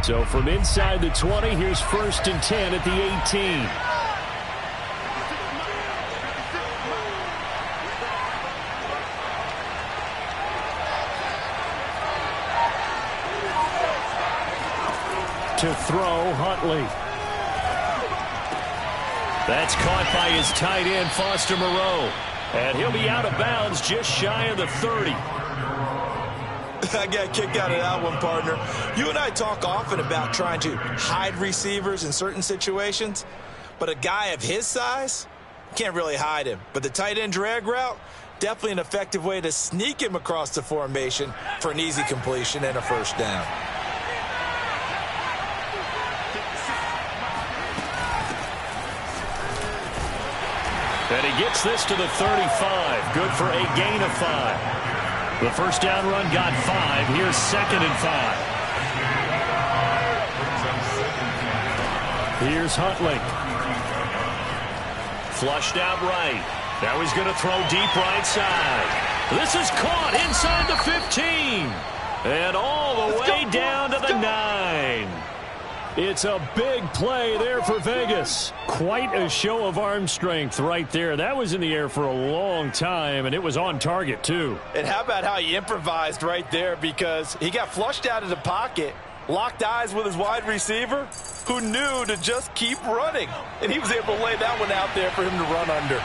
So from inside the 20, here's 1st and 10 at the 18. To throw, Huntley. That's caught by his tight end, Foster Moreau. And he'll be out of bounds just shy of the 30. I got a kick out of that one, partner. You and I talk often about trying to hide receivers in certain situations, but a guy of his size can't really hide him. But the tight end drag route, definitely an effective way to sneak him across the formation for an easy completion and a first down. And he gets this to the 35. Good for a gain of 5. The first down run got 5. Here's 2nd and 5. Here's Huntley. Flushed out right. Now he's going to throw deep right side. This is caught inside the 15. And all the way down to the 9. It's a big play there for Vegas. Quite a show of arm strength right there. That was in the air for a long time, and it was on target, too. And how about how he improvised right there, because he got flushed out of the pocket, locked eyes with his wide receiver, who knew to just keep running. And he was able to lay that one out there for him to run under.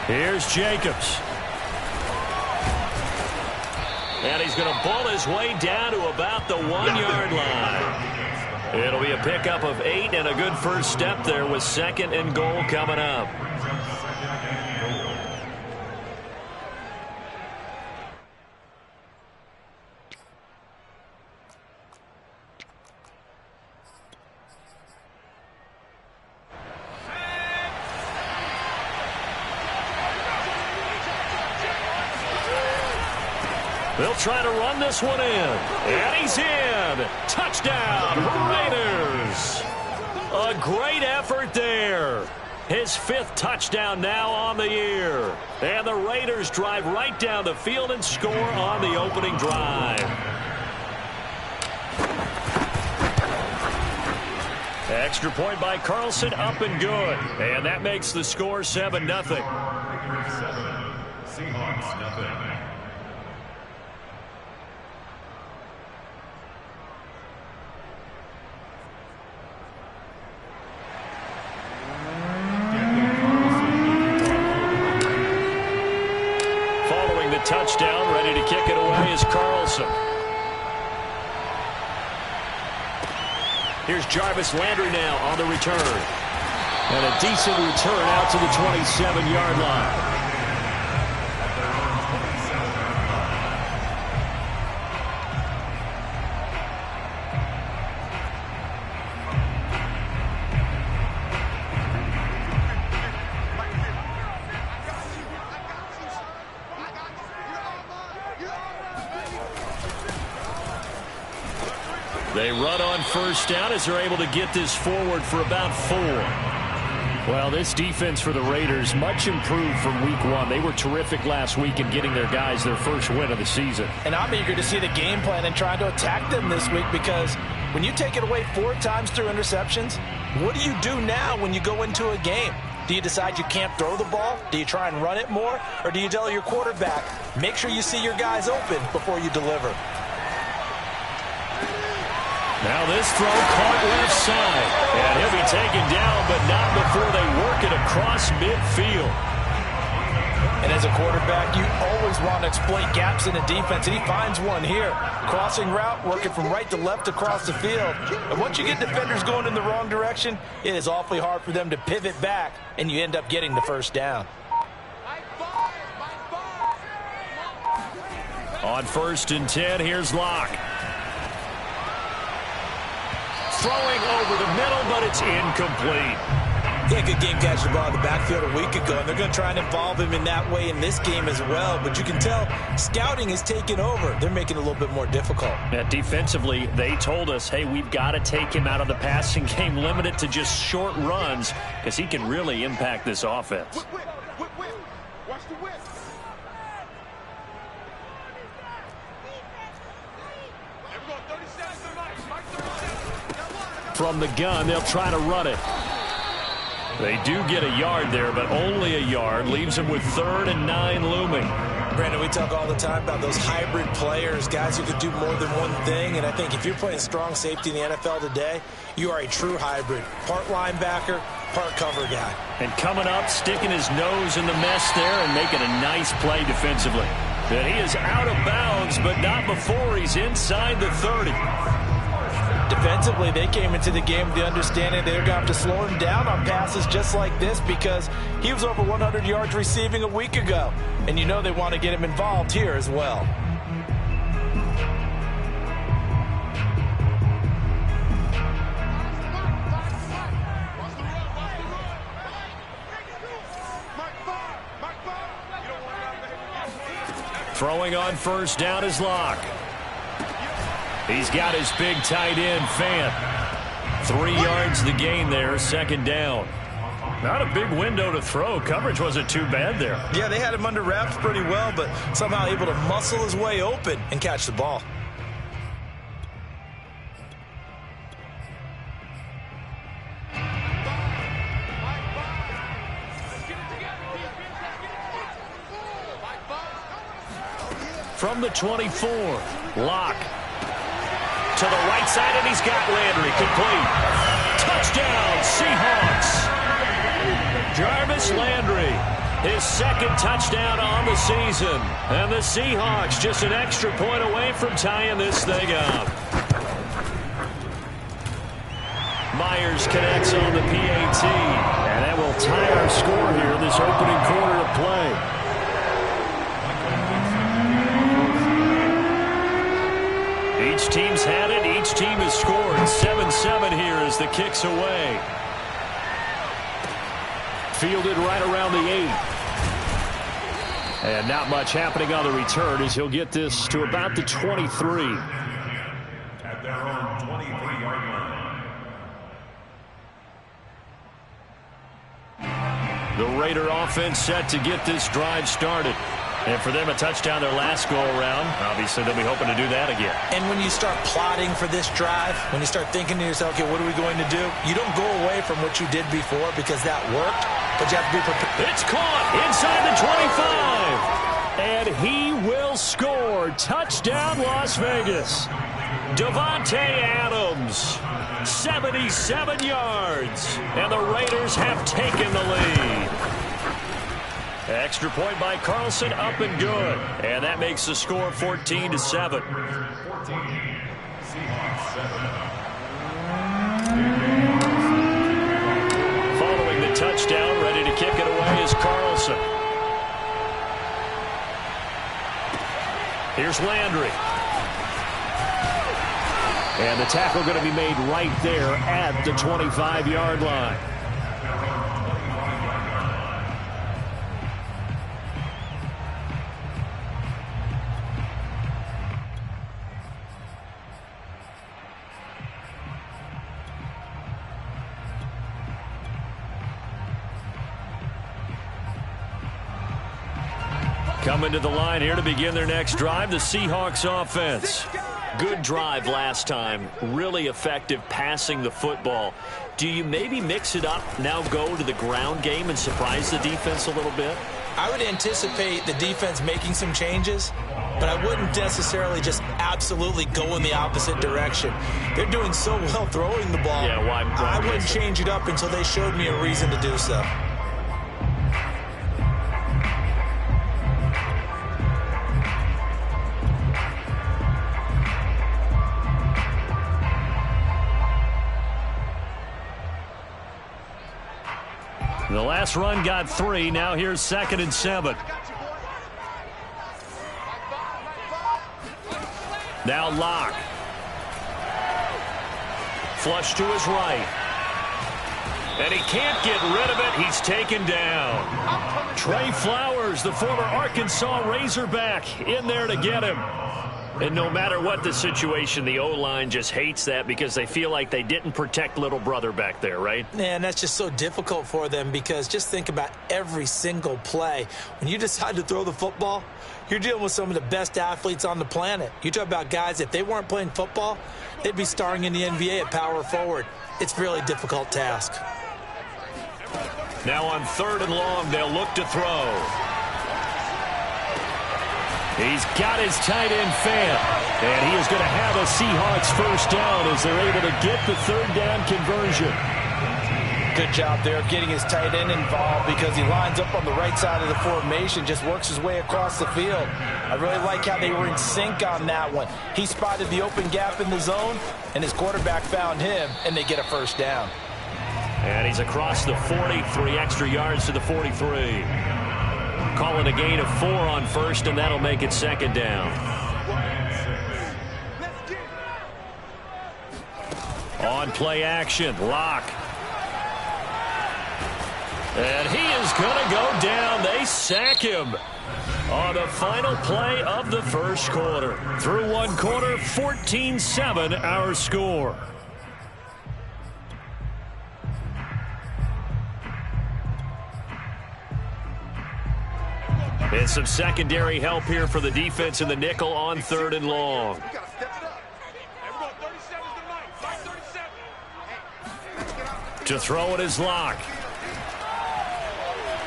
Here's Jacobs. And he's going to pull his way down to about the 1-yard line. It'll be a pickup of 8 and a good first step there with 2nd and goal coming up. They'll try to run this one in. And he's in. Touchdown, Raiders. A great effort there. His 5th touchdown now on the year. And the Raiders drive right down the field and score on the opening drive. Extra point by Carlson, up and good. And that makes the score 7-0. Seahawks, nothing. Touchdown, ready to kick it away is Carlson. Here's Jarvis Landry now on the return. And a decent return out to the 27-yard line. They run on first down as they're able to get this forward for about 4. Well, this defense for the Raiders, much improved from week 1. They were terrific last week in getting their guys their first win of the season. And I'm eager to see the game plan and trying to attack them this week, because when you take it away 4 times through interceptions, what do you do now when you go into a game? Do you decide you can't throw the ball? Do you try and run it more? Or do you tell your quarterback, make sure you see your guys open before you deliver? Now this throw caught left side. And he'll be taken down, but not before they work it across midfield. And as a quarterback, you always want to exploit gaps in the defense, and he finds one here. Crossing route, working from right to left across the field. And once you get defenders going in the wrong direction, it is awfully hard for them to pivot back, and you end up getting the first down. On 1st and 10, here's Locke. Throwing over the middle, but it's incomplete. He had a good game catching the ball in the backfield a week ago, and they're going to try and involve him in that way in this game as well. But you can tell scouting is taking over. They're making it a little bit more difficult. Yeah, defensively, they told us, hey, we've got to take him out of the passing game, limit it to just short runs, because he can really impact this offense. Watch the whip. From the gun, they'll try to run it. They do get a yard there, but only a yard. Leaves them with 3rd and 9 looming. Brandon, we talk all the time about those hybrid players, guys who could do more than one thing. And I think if you're playing strong safety in the NFL today, you are a true hybrid. Part linebacker, part cover guy. And coming up, sticking his nose in the mess there and making a nice play defensively. And he is out of bounds, but not before he's inside the 30. Defensively, they came into the game with the understanding they're going to have to slow him down on passes just like this because he was over 100 yards receiving a week ago. And you know they want to get him involved here as well. Throwing on first down is Locke. He's got his big tight end, Fant. 3 yards the gain there, 2nd down. Not a big window to throw. Coverage wasn't too bad there. Yeah, they had him under wraps pretty well, but somehow able to muscle his way open and catch the ball. From the 24, Locke. To the right side, and he's got Landry complete. Touchdown, Seahawks. Jarvis Landry, his 2nd touchdown on the season. And the Seahawks just an extra point away from tying this thing up. Myers connects on the PAT. And that will tie our score here this opening quarter of play. Each team's had it. Each team has scored. 7-7 here as the kick's away. Fielded right around the 8. And not much happening on the return as he'll get this to about the 23. At their own 23-yard line. The Raider offense set to get this drive started. And for them, a touchdown their last go-around. Obviously, they'll be hoping to do that again. And when you start plotting for this drive, when you start thinking to yourself, okay, what are we going to do? You don't go away from what you did before because that worked, but you have to be prepared. It's caught inside the 25. And he will score. Touchdown, Las Vegas. Davante Adams, 77 yards. And the Raiders have taken the lead. Extra point by Carlson, up and good. And that makes the score 14-7. 14, Seahawks 7. Following the touchdown, ready to kick it away is Carlson. Here's Landry. And the tackle going to be made right there at the 25-yard line. Coming to the line here to begin their next drive, the Seahawks offense. Good drive last time. Really effective passing the football. Do you maybe mix it up, now go to the ground game and surprise the defense a little bit? I would anticipate the defense making some changes, but I wouldn't necessarily just absolutely go in the opposite direction. They're doing so well throwing the ball. Yeah, why I wouldn't change it up until they showed me a reason to do so. The last run got 3. Now here's 2nd and 7. Now Locke. Flush to his right. And he can't get rid of it. He's taken down. Trey Flowers, the former Arkansas Razorback, in there to get him. And no matter what the situation, the O-line just hates that because they feel like they didn't protect little brother back there, right? Man, that's just so difficult for them because just think about every single play. When you decide to throw the football, you're dealing with some of the best athletes on the planet. You talk about guys, if they weren't playing football, they'd be starring in the NBA at power forward. It's a really difficult task. Now on 3rd and long, they'll look to throw. He's got his tight end Fant, and he is going to have a Seahawks first down as they're able to get the 3rd down conversion. Good job there of getting his tight end involved because he lines up on the right side of the formation, just works his way across the field. I really like how they were in sync on that one. He spotted the open gap in the zone, and his quarterback found him, and they get a first down. And he's across the 40, 3 extra yards to the 43. Calling a gain of 4 on first, and that'll make it 2nd down. On play action, Locke. And he is going to go down. They sack him on the final play of the first quarter. Through one quarter, 14-7 our score. And some secondary help here for the defense in the nickel on 3rd and long. To throw it is Locke.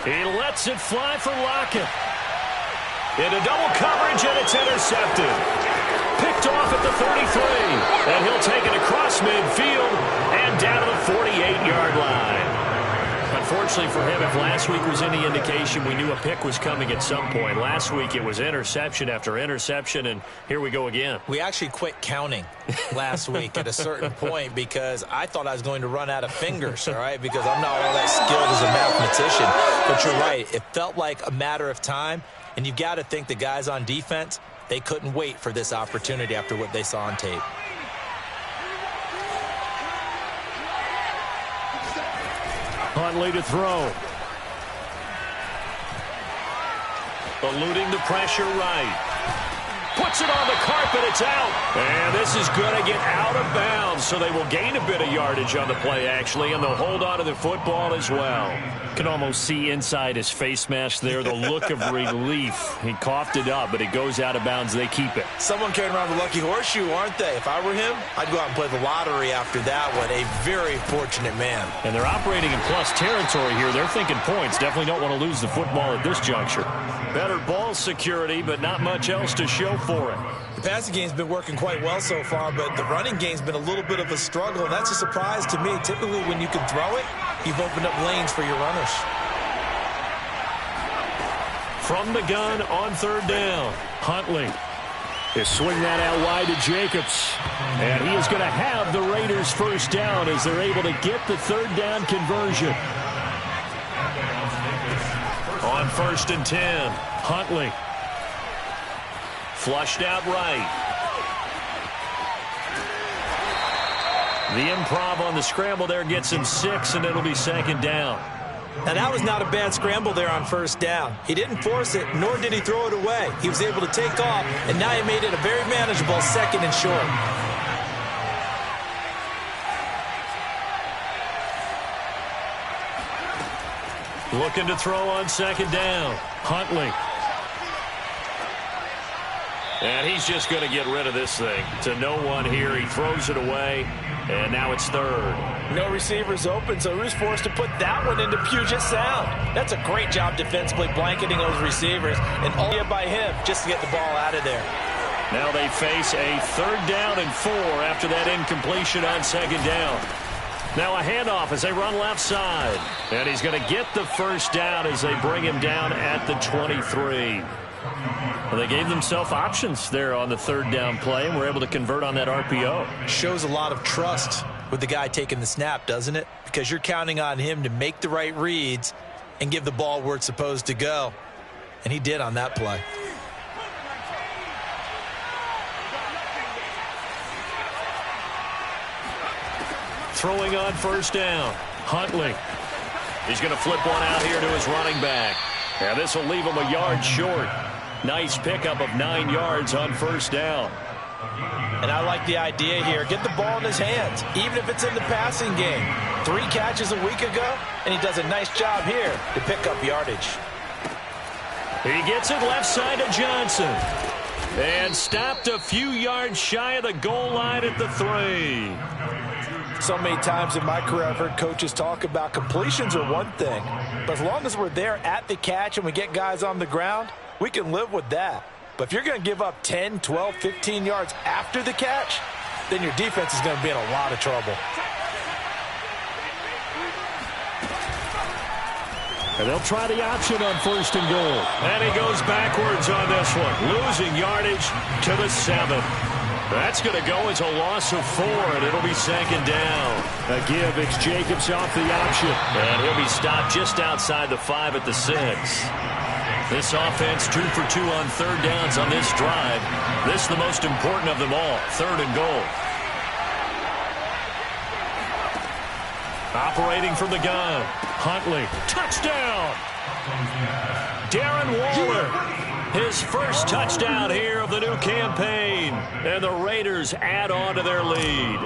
He lets it fly for Lockett. Into double coverage, and it's intercepted. Picked off at the 33. And he'll take it across midfield and down to the 48-yard line. Unfortunately for him, if last week was any indication, we knew a pick was coming at some point. Last week it was interception after interception, and here we go again. We actually quit counting last week at a certain point because I thought I was going to run out of fingers, all right, because I'm not all that skilled as a mathematician. But you're right. It felt like a matter of time, and you've got to think the guys on defense, they couldn't wait for this opportunity after what they saw on tape. Huntley to throw. Eluding the pressure right. Puts it on the carpet. It's out. And this is going to get out of bounds, so they will gain a bit of yardage on the play, actually, and they'll hold on to the football as well. Can almost see inside his face mask there the look of relief. He coughed it up, but it goes out of bounds. They keep it. Someone carrying around the lucky horseshoe, aren't they? If I were him, I'd go out and play the lottery after that one. A very fortunate man. And they're operating in plus territory here. They're thinking points. Definitely don't want to lose the football at this juncture. Better ball security, but not much else to show for it. The passing game's been working quite well so far, but the running game's been a little bit of a struggle, and that's a surprise to me. Typically, when you can throw it, you've opened up lanes for your runners. From the gun on 3rd down, Huntley. They swing that out wide to Jacobs. And he is going to have the Raiders first down as they're able to get the 3rd down conversion. On 1st and 10, Huntley. Flushed out right. The improv on the scramble there gets him 6, and it'll be 2nd down. Now, that was not a bad scramble there on 1st down. He didn't force it, nor did he throw it away. He was able to take off, and now he made it a very manageable 2nd and short. Looking to throw on 2nd down. Huntley. And he's just going to get rid of this thing. To no one here. He throws it away, and now it's 3rd. No receivers open, so who's forced to put that one into Puget Sound? That's a great job defensively blanketing those receivers, and all by him just to get the ball out of there. Now they face a 3rd down and 4 after that incompletion on 2nd down. Now a handoff as they run left side. And he's going to get the first down as they bring him down at the 23. Well, they gave themselves options there on the 3rd down play, and were able to convert on that RPO. Shows a lot of trust with the guy taking the snap, doesn't it? Because you're counting on him to make the right reads and give the ball where it's supposed to go. And he did on that play. throwing on first down. Huntley. He's going to flip one out here to his running back. And this will leave him a yard short. Nice pickup of 9 yards on first down. And I like the idea here. Get the ball in his hands, even if it's in the passing game. 3 catches a week ago, and he does a nice job here to pick up yardage. He gets it left side to Johnson. And stopped a few yards shy of the goal line at the 3. So many times in my career I've heard coaches talk about completions are one thing. But as long as we're there at the catch and we get guys on the ground, we can live with that. But if you're going to give up 10, 12, 15 yards after the catch, then your defense is going to be in a lot of trouble. And they'll try the option on first and goal. And he goes backwards on this one, losing yardage to the 7. That's going to go as a loss of 4, and it'll be second down. A give, it's Jacobs off the option. And he'll be stopped just outside the 5 at the 6. This offense 2 for 2 on third downs on this drive. This is the most important of them all, third and goal. Operating from the gun, Huntley, touchdown! Darren Waller, his first touchdown here of the new campaign. And the Raiders add on to their lead.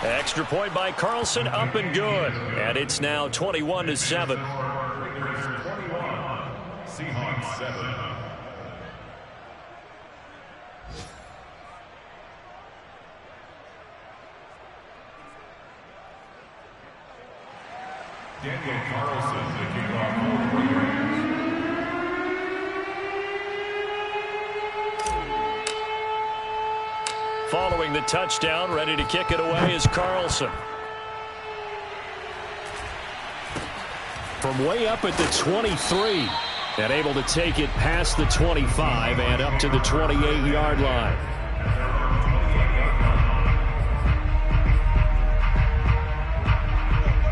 Extra point by Carlson, up and good. And it's now 21-7. Seahawks 7. Daniel Carlson, the kickoff for the Raiders. Following the touchdown, ready to kick it away is Carlson. From way up at the 23, and able to take it past the 25 and up to the 28-yard line.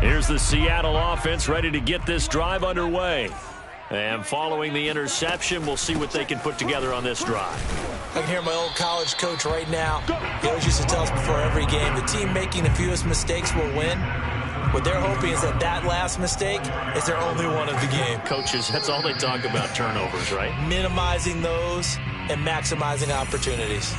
Here's the Seattle offense ready to get this drive underway. And following the interception, we'll see what they can put together on this drive. I can hear my old college coach right now. He always used to tell us before every game, the team making the fewest mistakes will win. What they're hoping is that that last mistake is their only one of the game. Coaches, that's all they talk about, turnovers, right? Minimizing those and maximizing opportunities.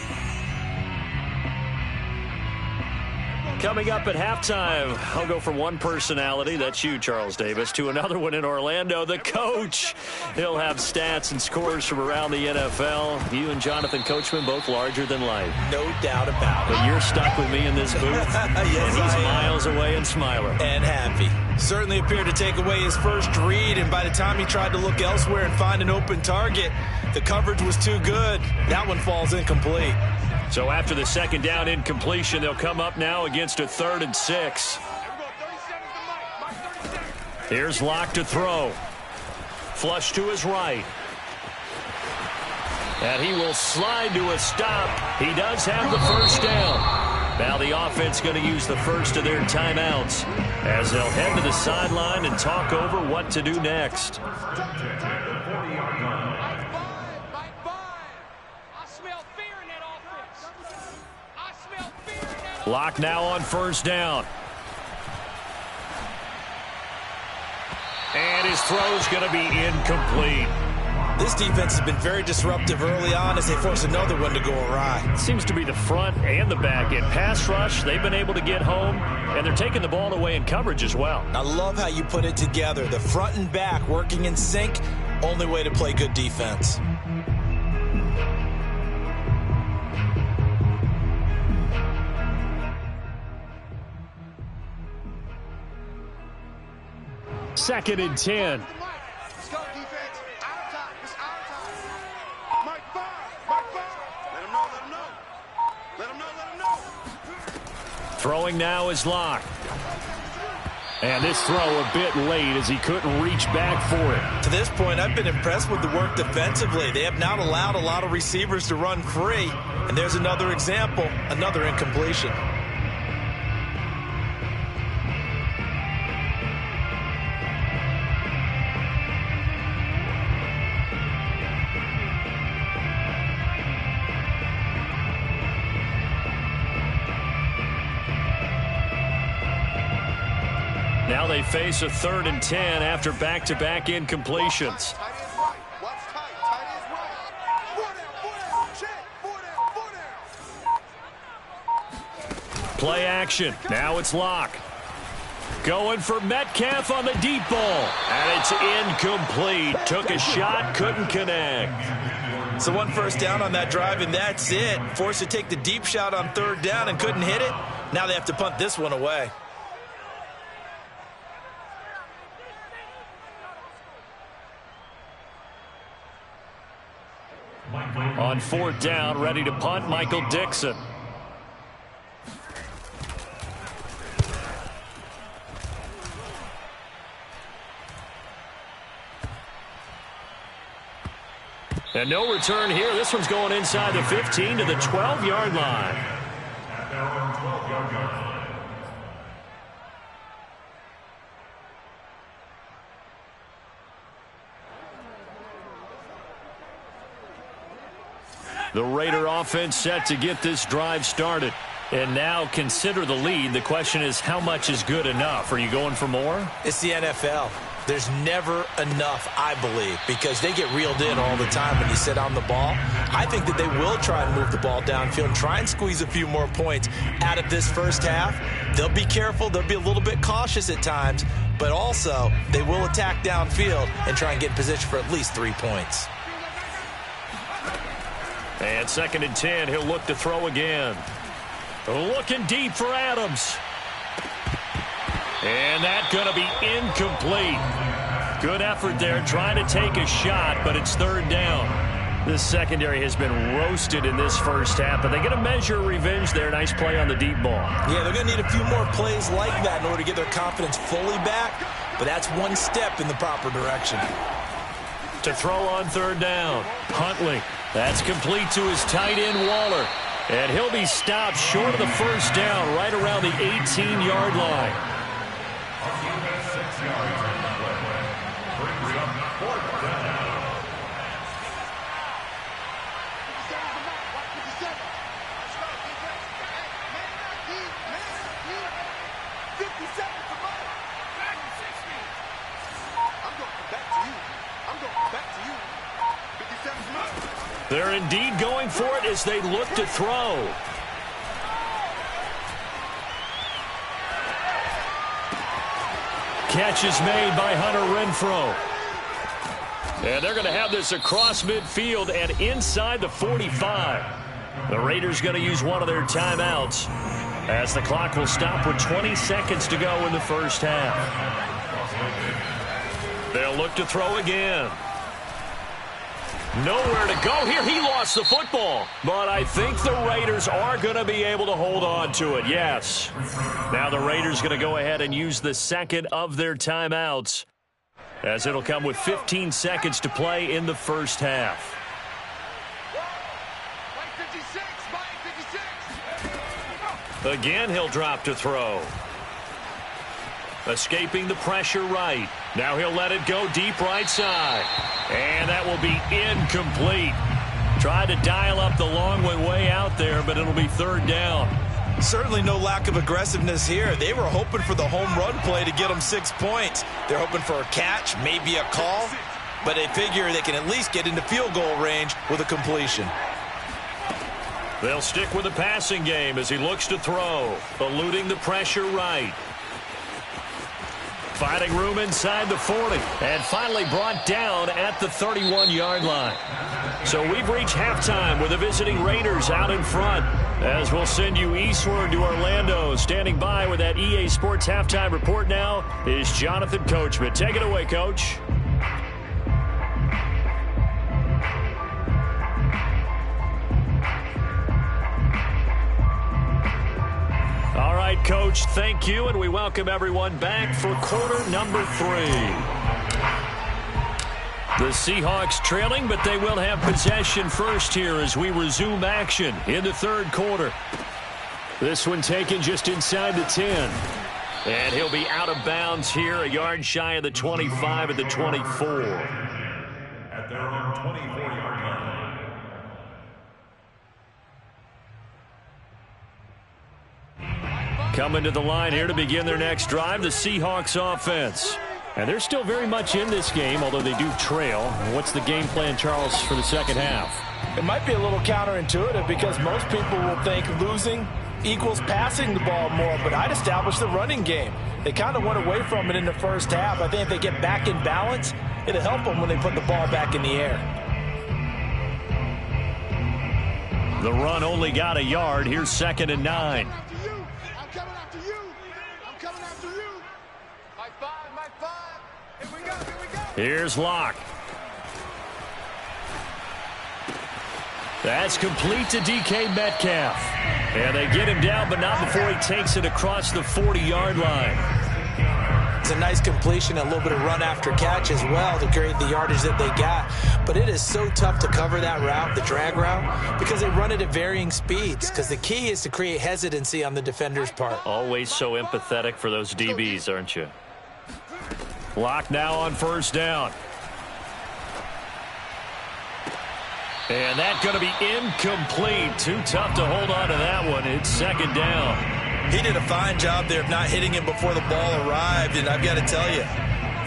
Coming up at halftime, I'll go from one personality, that's you, Charles Davis, to another one in Orlando, the coach. He'll have stats and scores from around the NFL. You and Jonathan Coachman, both larger than life. No doubt about it. But you're stuck with me in this booth. Yes, and he's miles away and smiling. And happy. Certainly appeared to take away his first read, and by the time he tried to look elsewhere and find an open target, the coverage was too good. That one falls incomplete. So after the second down incompletion, they'll come up now against a 3rd and 6. Here's Locke to throw. Flush to his right. And he will slide to a stop. He does have the first down. Now the offense going to use the first of their timeouts as they'll head to the sideline and talk over what to do next. Locke now on first down. And his throw's going to be incomplete. This defense has been very disruptive early on as they force another one to go awry. It seems to be the front and the back end. Pass rush, they've been able to get home, and they're taking the ball away in coverage as well. I love how you put it together. The front and back working in sync, only way to play good defense. Second and 10. Let's go, defense. Out of time. It's out of time. Mike 5. Mike 5. Let him know. Let him know. Let him know. Let him know. Throwing now is Locke. And this throw a bit late as he couldn't reach back for it. To this point, I've been impressed with the work defensively. They have not allowed a lot of receivers to run free. And there's another example, another incompletion. Now they face a 3rd and 10 after back-to-back incompletions. Tight ends right. Watch tight. Tight ends right. 4 down. Check. 4 down. Play action. Now it's Locke. Going for Metcalf on the deep ball. And it's incomplete. Took a shot, couldn't connect. So 1 first down on that drive, and that's it. Forced to take the deep shot on 3rd down and couldn't hit it. Now they have to punt this one away. On 4th down, ready to punt, Michael Dixon. And no return here. This one's going inside the 15 to the 12-yard line. The Raider offense set to get this drive started. And now consider the lead. The question is, how much is good enough? Are you going for more? It's the NFL. There's never enough, I believe, because they get reeled in all the time when you sit on the ball. I think that they will try and move the ball downfield and try and squeeze a few more points out of this first half. They'll be careful. They'll be a little bit cautious at times, but also they will attack downfield and try and get in position for at least 3 points. And 2nd and 10, he'll look to throw again. Looking deep for Adams. And that's going to be incomplete. Good effort there trying to take a shot, but it's 3rd down. This secondary has been roasted in this first half, but they get a measure of revenge there. Nice play on the deep ball. Yeah, they're going to need a few more plays like that in order to get their confidence fully back, but that's one step in the proper direction. To throw on 3rd down, Huntley. That's complete to his tight end, Waller. And he'll be stopped short of the first down right around the 18-yard line. They're indeed going for it as they look to throw. Catch is made by Hunter Renfrow. And they're going to have this across midfield and inside the 45. The Raiders going to use one of their timeouts as the clock will stop with 20 seconds to go in the first half. They'll look to throw again. Nowhere to go here. He lost the football. But I think the Raiders are going to be able to hold on to it, yes. Now the Raiders going to go ahead and use the second of their timeouts, as it'll come with 15 seconds to play in the first half. Again, he'll drop to throw. Escaping the pressure right. Now he'll let it go deep right side. And that will be incomplete. Tried to dial up the long one way out there, but it'll be 3rd down. Certainly no lack of aggressiveness here. They were hoping for the home run play to get them 6 points. They're hoping for a catch, maybe a call, but they figure they can at least get into field goal range with a completion. They'll stick with the passing game as he looks to throw, eluding the pressure right. Finding room inside the 40, and finally brought down at the 31-yard line. So we've reached halftime with the visiting Raiders out in front, as we'll send you eastward to Orlando. Standing by with that EA Sports Halftime Report now is Jonathan Coachman. Take it away, Coach. All right, Coach, thank you, and we welcome everyone back for quarter number 3. The Seahawks trailing, but they will have possession first here as we resume action in the 3rd quarter. This one taken just inside the 10. And he'll be out of bounds here, a yard shy of the 25 at the 24. At their own 24-yard line. Coming to the line here to begin their next drive, the Seahawks offense. And they're still very much in this game, although they do trail. What's the game plan, Charles, for the second half? It might be a little counterintuitive because most people will think losing equals passing the ball more, but I'd establish the running game. They kind of went away from it in the first half. I think if they get back in balance, it'll help them when they put the ball back in the air. The run only got a yard. Here's 2nd and 9. I'm coming after you. I'm coming after you. Mike 5, Mike 5. Here we go, here we go. Here's Locke. That's complete to DK Metcalf. And they get him down, but not before he takes it across the 40-yard line. It's a nice completion, a little bit of run after catch as well to create the yardage that they got. But it is so tough to cover that route, the drag route, because they run it at varying speeds. Because the key is to create hesitancy on the defender's part. Always so empathetic for those DBs, aren't you? Locke now on 1st down. And that's going to be incomplete. Too tough to hold on to that one. It's 2nd down. He did a fine job there of not hitting him before the ball arrived, and I've got to tell you,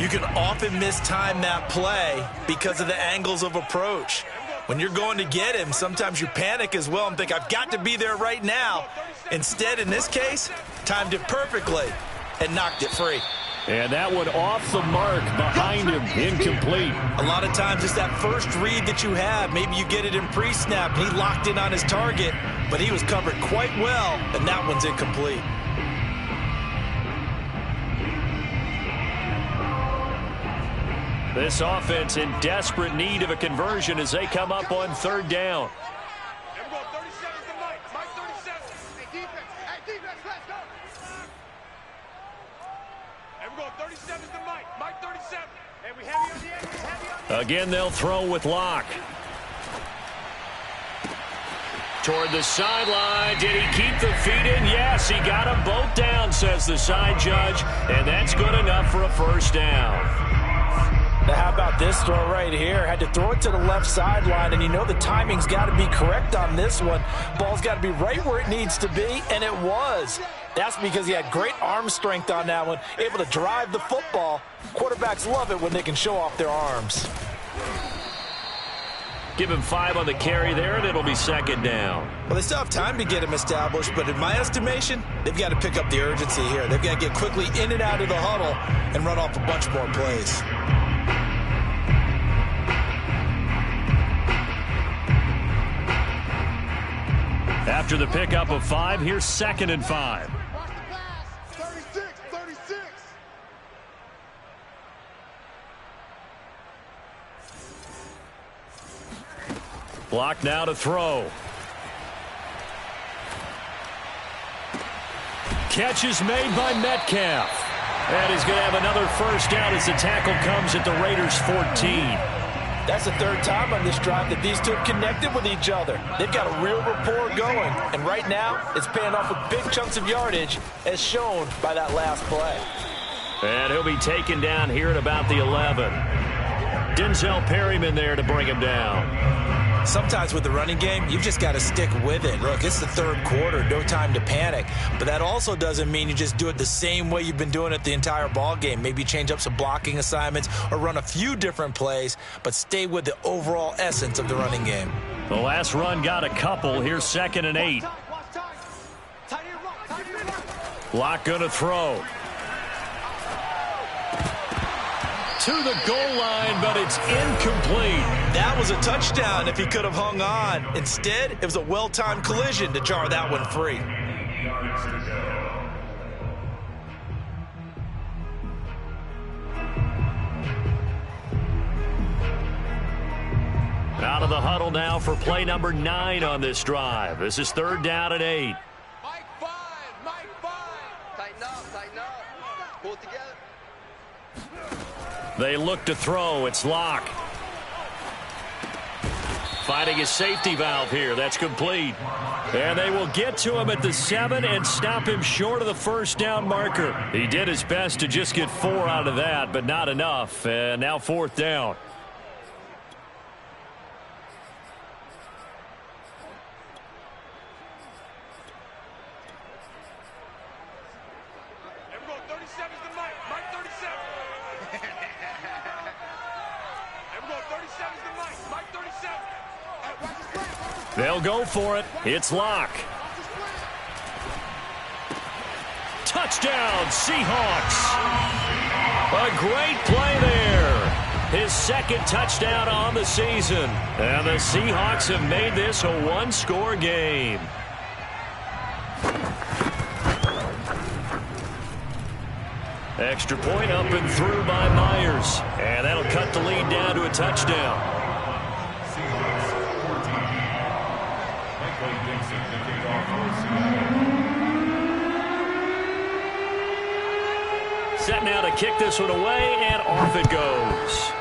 you can often mistime that play because of the angles of approach. When you're going to get him, sometimes you panic as well and think, I've got to be there right now. Instead, in this case, timed it perfectly and knocked it free. And that one off the mark behind him, incomplete. A lot of times it's that first read that you have. Maybe you get it in pre-snap, and he locked in on his target, but he was covered quite well, and that one's incomplete. This offense in desperate need of a conversion as they come up on 3rd down. Here we go, 37 to Mike. Mike 37. Hey, defense, let's go. Here we go, 37 to Mike. Mike 37. And we heavy on the edge. Heavy on the edge. Again, they'll throw with Locke. Toward the sideline. Did he keep the feet in? Yes, he got them both down, says the side judge. And that's good enough for a 1st down. Now, how about this throw right here? Had to throw it to the left sideline, and you know the timing's got to be correct on this one. Ball's got to be right where it needs to be, and it was. That's because he had great arm strength on that one, able to drive the football. Quarterbacks love it when they can show off their arms. Give him 5 on the carry there, and it'll be 2nd down. Well, they still have time to get him established, but in my estimation, they've got to pick up the urgency here. They've got to get quickly in and out of the huddle and run off a bunch more plays. After the pickup of 5, here's 2nd and 5. Watch the pass. 36, 36. Block now to throw. Catch is made by Metcalf. And he's going to have another 1st down as the tackle comes at the Raiders' 14. That's the 3rd time on this drive that these two have connected with each other. They've got a real rapport going, and right now it's paying off with big chunks of yardage as shown by that last play. And he'll be taken down here at about the 11. Denzel Perryman there to bring him down. Sometimes with the running game, you've just got to stick with it. Look, it's the 3rd quarter, no time to panic. But that also doesn't mean you just do it the same way you've been doing it the entire ball game. Maybe change up some blocking assignments or run a few different plays, but stay with the overall essence of the running game. The last run got a couple. Here's 2nd and 8. Locke going to throw. To the goal line, but it's incomplete. That was a touchdown if he could have hung on. Instead, it was a well-timed collision to jar that one free. Out of the huddle now for play number 9 on this drive. This is 3rd down and 8. Mike 5, Mike 5. Tighten up, pull it together. They look to throw. It's Locke. Finding his safety valve here. That's complete. And they will get to him at the 7 and stop him short of the 1st down marker. He did his best to just get 4 out of that, but not enough. And now 4th down. 37's the mic. Mike 37. And we're going 37's the mic. Mike 37. Hey, watch this play. They'll go for it. It's Locke. Touchdown, Seahawks. A great play there. His second touchdown on the season. And the Seahawks have made this a one-score game. Extra point up and through by Myers. And that'll cut the lead down to a touchdown. Seahawks 14. Michael Dixon, the kickoff for Seattle. Set now to kick this one away, and off it goes.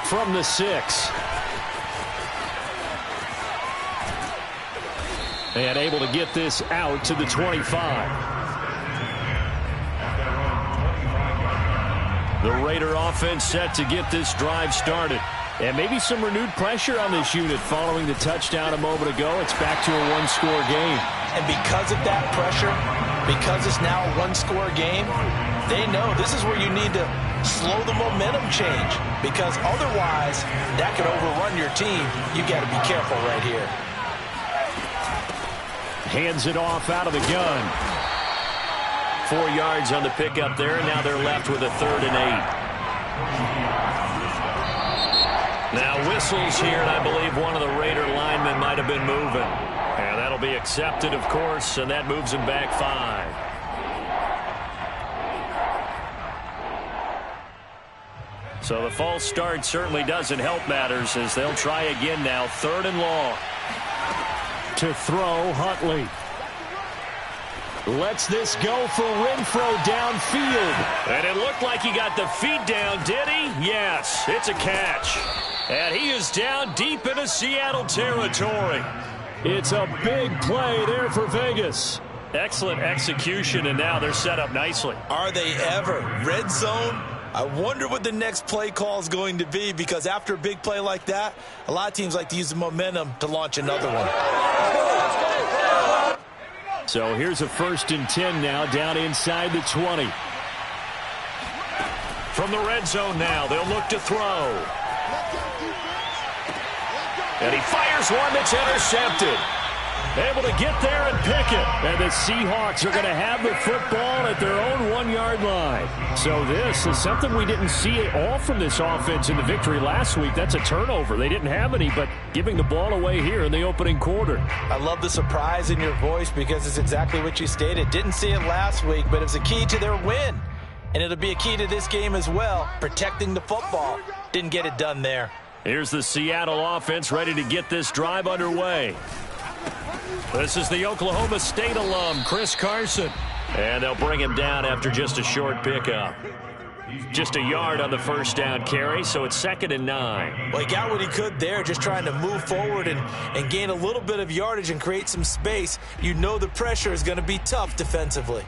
From the 6. And able to get this out to the 25. The Raider offense set to get this drive started. And maybe some renewed pressure on this unit following the touchdown a moment ago. It's back to a one-score game. And because of that pressure, because it's now a one-score game, they know this is where you need to slow the momentum change. Because otherwise, that could overrun your team. You got to be careful right here. Hands it off out of the gun. 4 yards on the pickup there. Now they're left with a 3rd and 8. Now whistles here, and I believe one of the Raider linemen might have been moving. And that'll be accepted, of course, and that moves him back 5. So the false start certainly doesn't help matters as they'll try again now. 3rd and long. To throw, Huntley. Lets this go for Renfrow downfield. And it looked like he got the feet down, did he? Yes, it's a catch. And he is down deep into Seattle territory. It's a big play there for Vegas. Excellent execution, and now they're set up nicely. Are they ever? Red zone? I wonder what the next play call is going to be, because after a big play like that, a lot of teams like to use the momentum to launch another one. So here's a 1st and 10 now, down inside the 20. From the red zone now, they'll look to throw. And he fires one that's intercepted. Able to get there and pick it. And the Seahawks are going to have the football at their own 1-yard line. So this is something we didn't see at all from this offense in the victory last week. That's a turnover. They didn't have any, but giving the ball away here in the opening quarter. I love the surprise in your voice because it's exactly what you stated. Didn't see it last week, but it was a key to their win. And it'll be a key to this game as well, protecting the football. Didn't get it done there. Here's the Seattle offense ready to get this drive underway. This is the Oklahoma State alum, Chris Carson. And they'll bring him down after just a short pickup. Just a yard on the 1st down carry, so it's 2nd and 9. Well, he got what he could there, just trying to move forward and gain a little bit of yardage and create some space. You know the pressure is going to be tough defensively.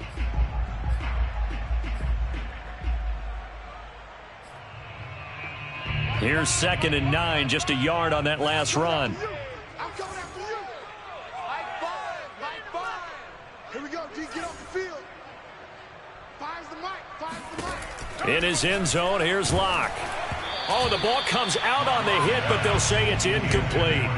Here's 2nd and 9, just a yard on that last run. I'm coming after you. Mike 5. Here we go, G. Get off the field. Finds the mic. In his end zone, here's Locke. Oh, the ball comes out on the hit, but they'll say it's incomplete.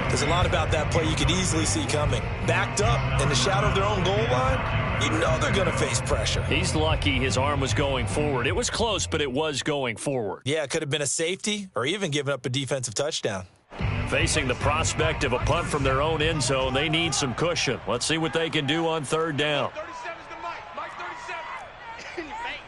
There's a lot about that play you could easily see coming. Backed up in the shadow of their own goal line, you know they're going to face pressure. He's lucky his arm was going forward. It was close, but it was going forward. Yeah, it could have been a safety or even given up a defensive touchdown. Facing the prospect of a punt from their own end zone, they need some cushion. Let's see what they can do on 3rd down. 37's the mic. Mike 37. In your face.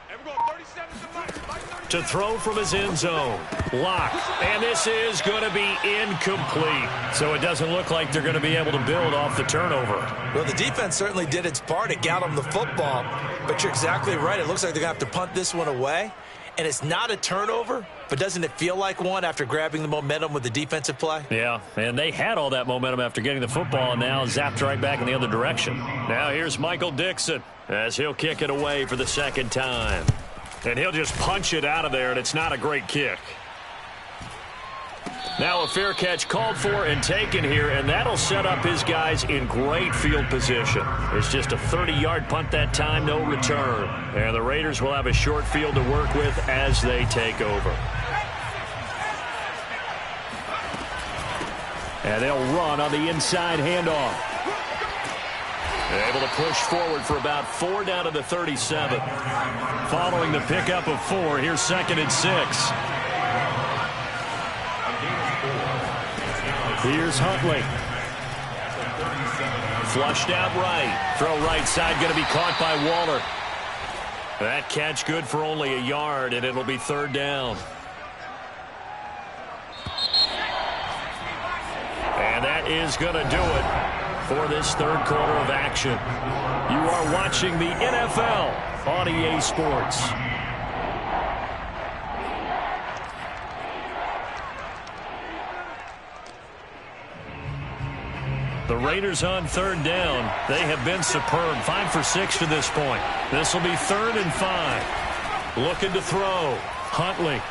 And we're going 37's the mic. Mike 37. To throw from his end zone. Locke. And this is going to be incomplete. So it doesn't look like they're going to be able to build off the turnover. Well, the defense certainly did its part. It got them the football. But you're exactly right. It looks like they're going to have to punt this one away. And it's not a turnover, but doesn't it feel like one after grabbing the momentum with the defensive play? Yeah, and they had all that momentum after getting the football and now zapped right back in the other direction. Now here's Michael Dixon as he'll kick it away for the 2nd time. And he'll just punch it out of there, and it's not a great kick. Now a fair catch called for and taken here, and that'll set up his guys in great field position. It's just a 30-yard punt that time, no return. And the Raiders will have a short field to work with as they take over. And they'll run on the inside handoff. They're able to push forward for about 4 down to the 37. Following the pickup of 4, here's 2nd and 6. Here's Huntley. Flushed out right. Throw right side going to be caught by Waller. That catch good for only a yard, and it'll be 3rd down. And that is going to do it for this 3rd quarter of action. You are watching the NFL on EA Sports. The Raiders on 3rd down. They have been superb. 5 for 6 to this point. This will be 3rd and 5. Looking to throw. Huntley.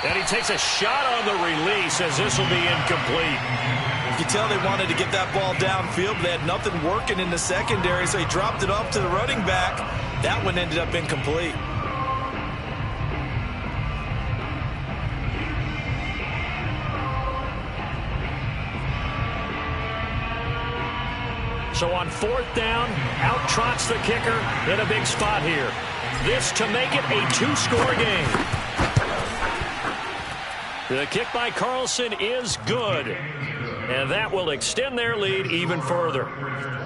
And he takes a shot on the release as this will be incomplete. You can tell they wanted to get that ball downfield, but they had nothing working in the secondary, so he dropped it off to the running back. That one ended up incomplete. So on 4th down, out trots the kicker in a big spot here. This to make it a 2-score game. The kick by Carlson is good. And that will extend their lead even further.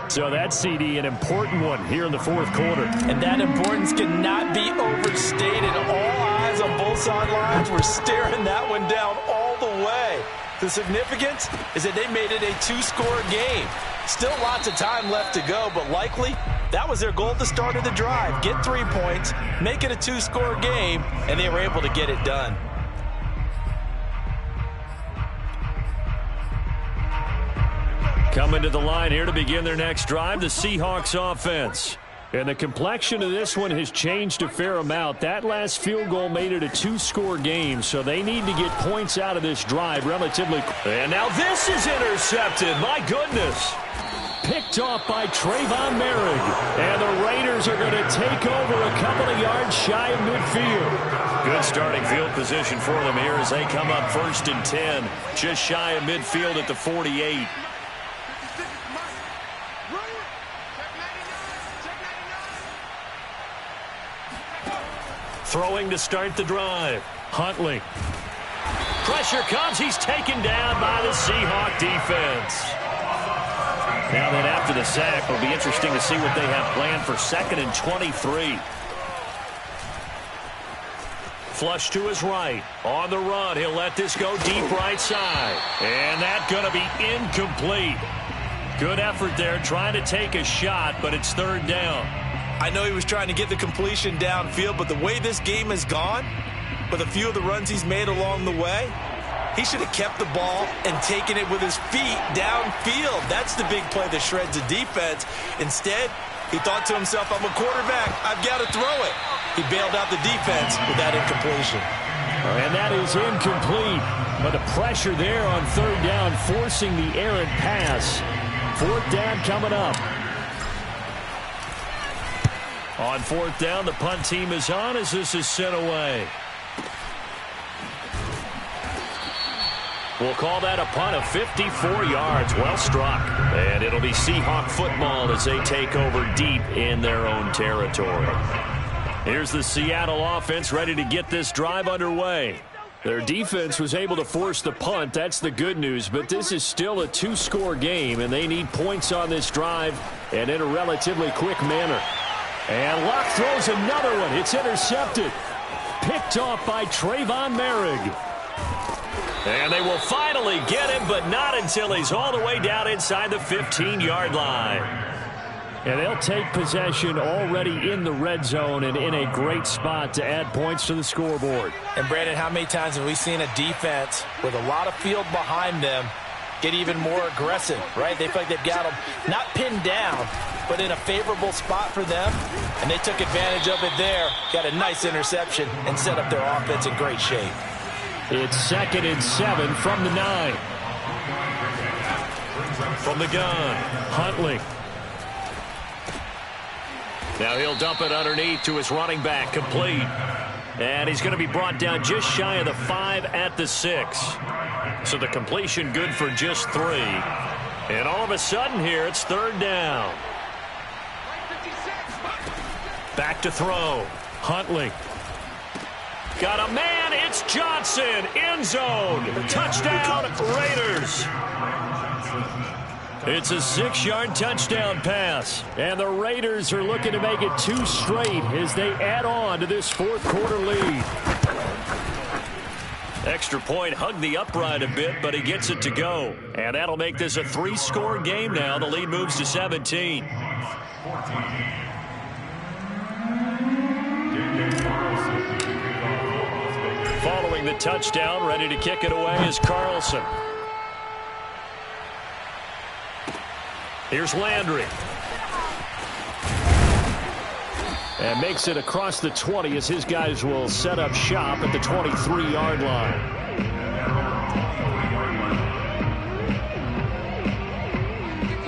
So that's, CD, an important one here in the 4th quarter. And that importance cannot be overstated. All eyes on both sidelines were staring that one down all the way. The significance is that they made it a 2-score game. Still lots of time left to go, but likely that was their goal at the start of the drive. Get 3 points, make it a 2-score game, and they were able to get it done. Coming to the line here to begin their next drive, the Seahawks offense. And the complexion of this one has changed a fair amount. That last field goal made it a 2-score game, so they need to get points out of this drive relatively. And now this is intercepted. My goodness. Picked off by Trayvon Merrick. And the Raiders are going to take over a couple of yards shy of midfield. Good starting field position for them here as they come up 1st and 10. Just shy of midfield at the 48. Throwing to start the drive. Huntley. Pressure comes. He's taken down by the Seahawk defense. Now then, after the sack, it'll be interesting to see what they have planned for 2nd and 23. Flush to his right. On the run, he'll let this go deep right side. And that's going to be incomplete. Good effort there, trying to take a shot, but it's 3rd down. I know he was trying to get the completion downfield, but the way this game has gone, with a few of the runs he's made along the way, he should have kept the ball and taken it with his feet downfield. That's the big play that shreds the defense. Instead, he thought to himself, I'm a quarterback, I've got to throw it. He bailed out the defense with that incompletion. And that is incomplete. But the pressure there on 3rd down, forcing the errant pass. 4th down coming up. On 4th down, the punt team is on as this is sent away. We'll call that a punt of 54 yards. Well struck. And it'll be Seahawk football as they take over deep in their own territory. Here's the Seattle offense ready to get this drive underway. Their defense was able to force the punt. That's the good news. But this is still a 2-score game, and they need points on this drive and in a relatively quick manner. And Luck throws another one. It's intercepted. Picked off by Trayvon Merrick. And they will finally get him, but not until he's all the way down inside the 15-yard line. And they'll take possession already in the red zone and in a great spot to add points to the scoreboard. And, Brandon, how many times have we seen a defense with a lot of field behind them get even more aggressive, right? They feel like they've got them not pinned down, but in a favorable spot for them, and they took advantage of it there, got a nice interception, and set up their offense in great shape. It's 2nd and 7 from the 9. From the gun, Huntley. Now he'll dump it underneath to his running back, complete. And he's going to be brought down just shy of the 5 at the 6. So the completion good for just 3. And all of a sudden here, it's 3rd down. Back to throw. Huntley. Got a man. It's Johnson. End zone. Touchdown, Raiders. It's a 6-yard touchdown pass. And the Raiders are looking to make it 2 straight as they add on to this 4th quarter lead. Extra point hugged the upright a bit, but he gets it to go. And that'll make this a 3-score game now. The lead moves to 17. Following the touchdown, ready to kick it away is Carlson. Here's Landry. And makes it across the 20 as his guys will set up shop at the 23-yard line.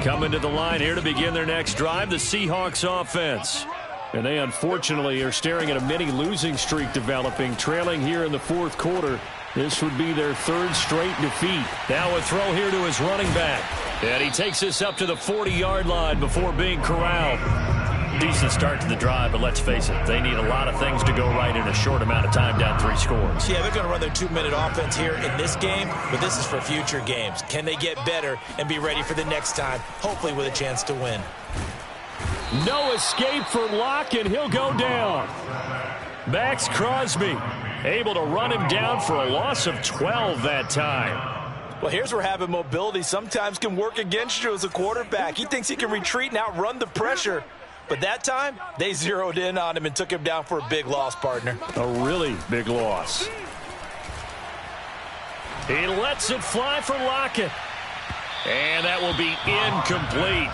Coming to the line here to begin their next drive, the Seahawks offense. And they unfortunately are staring at a mini losing streak developing, trailing here in the 4th quarter. This would be their 3rd straight defeat. Now a throw here to his running back. And he takes this up to the 40-yard line before being corralled. Decent start to the drive, but let's face it, they need a lot of things to go right in a short amount of time, down 3 scores. Yeah, they're going to run their 2-minute offense here in this game, but this is for future games. Can they get better and be ready for the next time, hopefully with a chance to win? No escape for Locke, and he'll go down. Max Crosby able to run him down for a loss of 12 that time. Well, here's where having mobility sometimes can work against you as a quarterback. He thinks he can retreat and outrun the pressure. But that time, they zeroed in on him and took him down for a big loss, partner. A really big loss. He lets it fly for Lockett. And that will be incomplete.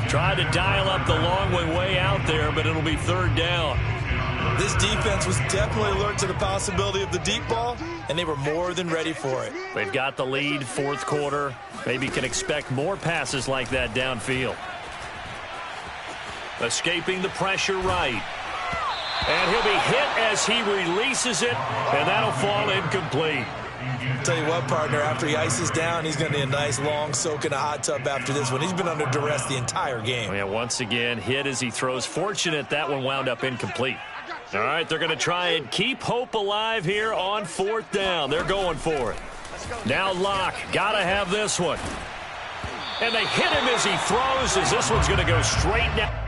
Tried to dial up the long way out there, but it'll be 3rd down. This defense was definitely alert to the possibility of the deep ball, and they were more than ready for it. They've got the lead, 4th quarter. Maybe can expect more passes like that downfield. Escaping the pressure right. And he'll be hit as he releases it, and that'll fall incomplete. Tell you what, partner, after he ices down, he's going to need a nice long soak in a hot tub after this one. He's been under duress the entire game. Yeah, once again, hit as he throws. Fortunate that one wound up incomplete. All right, they're going to try and keep hope alive here on 4th down. They're going for it. Now Locke, got to have this one. And they hit him as he throws, as this one's going to go straight down.